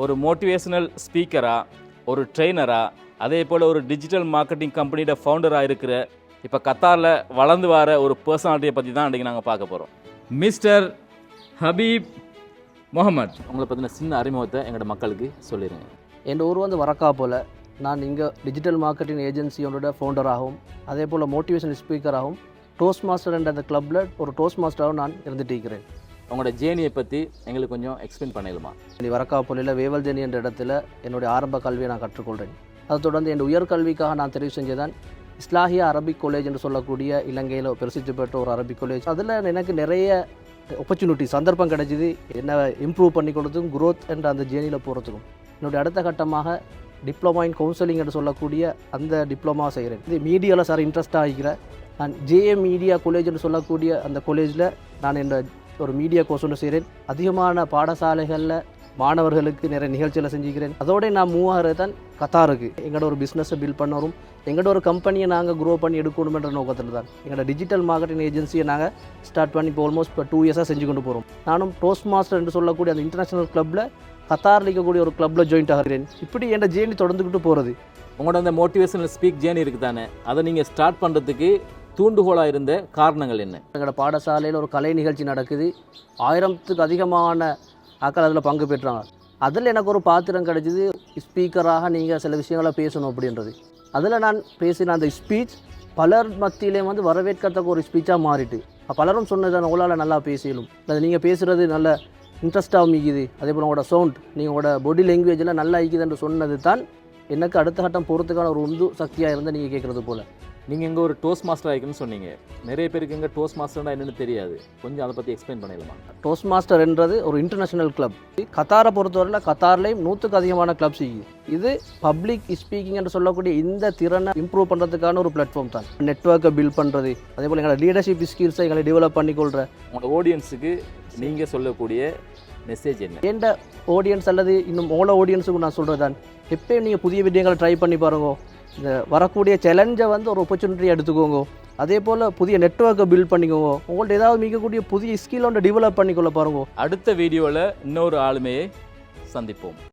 ஒரு மோட்டிவேஷனல் ஸ்பீக்கரா, ஒரு ட்ரெயினரா, அதே போல் ஒரு டிஜிட்டல் மார்க்கெட்டிங் கம்பெனியோட ஃபவுண்டராக இருக்கிற இப்போ கத்தாரில் வளர்ந்து வர ஒரு பர்சனாலிட்டியை பற்றி தான் இன்றைக்கி நாங்கள் பார்க்க போகிறோம். மிஸ்டர் ஹபீப் முகமது, உங்களை பற்றின சின்ன அறிமுகத்தை எங்களோட மக்களுக்கு சொல்லிடுங்க. என் ஊர் வந்து வரக்கா போல் நான் இங்கே டிஜிட்டல் மார்க்கெட்டிங் ஏஜென்சியோட ஃபவுண்டராகவும் அதே போல் மோட்டிவேஷனல் ஸ்பீக்கராகவும் டோஸ்ட் மாஸ்டர் என்ற அந்த கிளப்பில் ஒரு டோஸ்ட் மாஸ்டராகவும் நான் இருந்துட்டு இருக்கிறேன். உங்களோட ஜேர்னியை பற்றி எங்களுக்கு கொஞ்சம் எக்ஸ்பிளைன் பண்ணிடலாமா? வரக்காப்பொலியில் வேவல்ஜேனி என்ற இடத்துல என்னுடைய ஆரம்ப கல்வியை நான் கற்றுக்கொள்கிறேன். அதை தொடர்ந்து என் உயர்கல்விக்காக நான் தெரிவு செஞ்சதான் இஸ்லாஹியா அரபிக் காலேஜ் என்று சொல்லக்கூடிய இலங்கையில் பிரசித்தி பெற்ற ஒரு அரபிக் காலேஜ். அதில் எனக்கு நிறைய ஆப்பர்ச்சுனிட்டி சந்தர்ப்பம் கிடைச்சிது என்னை இம்ப்ரூவ் பண்ணி கொடுத்துக்கும் குரோத் என்ற அந்த ஜேர்னியில் போகிறதுக்கும். என்னுடைய அடுத்த கட்டமாக டிப்ளமா இன் கவுன்சிலிங் என்று சொல்லக்கூடிய அந்த டிப்ளமா செய்கிறேன். இது மீடியாவில் சார் இன்ட்ரெஸ்ட் ஆகிக்கிறேன். நான் ஜேஎம் மீடியா காலேஜ் என்று சொல்லக்கூடிய அந்த காலேஜில் நான் என்ற ஒரு மீடியா கோர்ஸ் ஒன்று செய்கிறேன். அதிகமான பாடசாலைகளில் மாணவர்களுக்கு நிறைய நிகழ்ச்சிகளை செஞ்சுக்கிறேன். அதோட நான் மூவாகிறது தான் கத்தாருக்கு எங்களோட ஒரு பிஸ்னஸை பில்ட் பண்ணணும், எங்களோட ஒரு கம்பெனியை நாங்கள் க்ரோ பண்ணி எடுக்கணுமென்ற நோக்கத்தில் தான் எங்களோட டிஜிட்டல் மார்க்கெட்டிங் ஏஜென்சியை நாங்கள் ஸ்டார்ட் பண்ணி இப்போ ஆல்மோஸ்ட் 2 இயர்ஸாக செஞ்சு கொண்டு போகிறோம். நானும் டோஸ்ட் மாஸ்டர் என்று சொல்லக்கூடிய அந்த இன்டர்நேஷனல் கிளப்பில் கத்தாரில் இருக்கக்கூடிய ஒரு கிளப்பில் ஜாயின்ட் ஆகிறேன். இப்படி என் ஜேர்னி தொடர்ந்துக்கிட்டு போகிறது. உங்களோட அந்த மோட்டிவேஷனல் ஸ்பீக் ஜேர்னி இருக்குது தானே, அதை நீங்கள் ஸ்டார்ட் பண்ணுறதுக்கு தூண்டுகோலாக இருந்த காரணங்கள் என்ன? எங்களோட பாடசாலையில் ஒரு கலை நிகழ்ச்சி நடக்குது. 1000க்கு அதிகமான ஆக்கள் அதில் பங்கு பெற்றாங்க. அதில் எனக்கு ஒரு பாத்திரம் கிடச்சிது, ஸ்பீக்கராக நீங்கள் சில விஷயங்களை பேசணும் அப்படின்றது. அதில் நான் பேசின அந்த ஸ்பீச் பலர் மத்தியிலே வந்து வரவேற்கத்தக்க ஒரு ஸ்பீச்சாக மாறிட்டு பலரும் சொன்னது உங்களால் நல்லா பேசலும், அது நீங்கள் பேசுகிறது நல்ல இன்ட்ரெஸ்ட்டாக மிகுது, அதே போல் உங்களோட சவுண்ட் நீங்கள் உங்களோட பாடி லாங்குவேஜில் நல்லா இருக்குது என்று சொன்னது தான் எனக்கு அடுத்த கட்டம் போகிறதுக்கான ஒரு உந்து சக்தியாக இருந்தால் நீங்கள் கேட்குறது போல். நீங்கள் இங்கே ஒரு டோஸ்ட் மாஸ்டர் ஆகிக்கணும்னு சொன்னீங்க. நிறைய பேருக்கு இங்கே டோஸ்ட் மாஸ்டர்னா என்னென்னு தெரியாது. கொஞ்சம் அதை பற்றி எக்ஸ்பிளைன் பண்ணிடலாமா? டோஸ்ட் மாஸ்டர் என்றது ஒரு இன்டர்நேஷனல் கிளப். கத்தாரை பொறுத்தவரையில் கத்தார்லேயும் 100க்கு அதிகமான கிளப்ஸ் இருக்குது. இது பப்ளிக் ஸ்பீக்கிங் என்று சொல்லக்கூடிய இந்த திறனை இம்ப்ரூவ் பண்ணுறதுக்கான ஒரு பிளாட்ஃபார்ம் தான். நெட்வொர்க்கை பில்ட் பண்ணுறது, அதே போல் எங்களை லீடர்ஷிப் ஸ்கில்ஸை எங்களை டெவலப் பண்ணிக்கொள்கிற உங்களோட ஆடியன்ஸுக்கு நீங்கள் சொல்லக்கூடிய மெசேஜ் என்ன? எந்த ஆடியன்ஸ் அல்லது இன்னும் ஓல ஆடியன்ஸுக்கு நான் சொல்கிறது தான், எப்போயும் நீங்கள் புதிய விஷயங்களை ட்ரை பண்ணி பாருங்க. இந்த வரக்கூடிய சேலஞ்சை வந்து ஒரு ஆப்பர்ச்சுனிட்டி எடுத்துக்கோங்க. அதே போல் புதிய நெட்வொர்க்கை பில்ட் பண்ணிக்கோங்க. உங்கள்ட்ட ஏதாவது மிகக்கூடிய புதிய ஸ்கில் ஒன்று டெவலப் பண்ணிக்கொள்ள பாருங்க. அடுத்த வீடியோவில் இன்னொரு ஆளுமையை சந்திப்போம்.